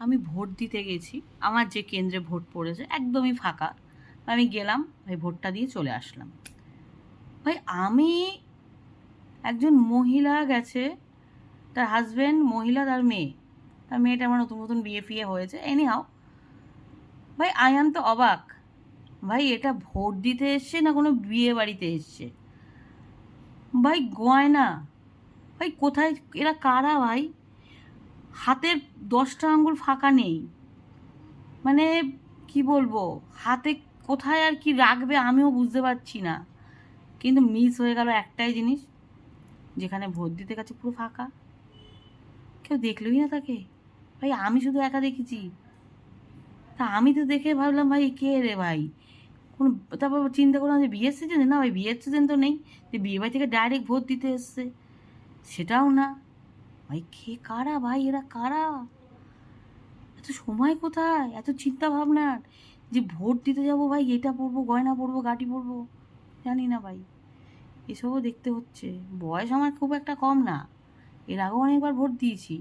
আমি ভোট দিতে গেছি, আমার যে কেন্দ্রে ভোট পড়েছে একদমই ফাঁকা। আমি গেলাম, ভাই ভোটটা দিয়ে চলে আসলাম। ভাই আমি, একজন মহিলা গেছে, তার হাজব্যান্ড মহিলা, তার মেয়ে, তার মেয়েটা আমার নতুন নতুন বিয়ে ফিয়ে হয়েছে, এনিহাও। ভাই আই এম তো অবাক, ভাই এটা ভোট দিতে এসছে না কোনো বিয়ে বাড়িতে এসছে? ভাই গয়না, ভাই কোথায়, এরা কারা ভাই? হাতের 10টা আঙ্গুল ফাঁকা নেই, মানে কি বলবো, হাতে কোথায় আর কি রাখবে আমিও বুঝতে পারছি না। কিন্তু মিস হয়ে গেল একটাই জিনিস, যেখানে ভোট দিতে গেছে পুরো ফাঁকা, কেউ দেখলোই না তাকে। ভাই আমি শুধু একা দেখেছি, তা আমি তো দেখে ভাবলাম ভাই কে রে ভাই, কোনো, তারপর চিন্তা করলাম যে বিয়ের সিজন, না ভাই বিয়ের সিজন তো নেই, যে বিয়ে বাড়ি থেকে ডাইরেক্ট ভোট দিতে এসছে, সেটাও না। ভাই কে, কারা ভাই, এরা কারা? এত সময় কোথায়, এত চিন্তা ভাবনার, যে ভোট দিতে যাব ভাই এটা পরবো, গয়না পরবো, গাটি পরবো, জানি না ভাই। এসবও দেখতে হচ্ছে। বয়স আমার খুব একটা কম না, এর আগেও অনেকবার ভোট দিয়েছি,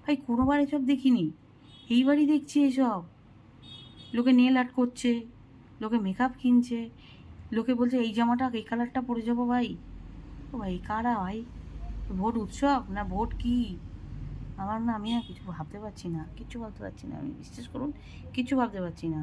ভাই কোনোবার এসব দেখিনি, এইবারই দেখছি এসব। লোকে নেল আর্ট করছে, লোকে মেকআপ কিনছে, লোকে বলছে এই জামাটা এই কালারটা পরে যাবো। ভাই ও ভাই কারা ভাই? ভোট উৎসব না ভোট কি? আমার না, আমি না কিছু ভাবতে পারছি না, কিচ্ছু ভাবতে পারছি না, আমি বিশ্বাস করুন, কিচ্ছু ভাবতে পারছি না।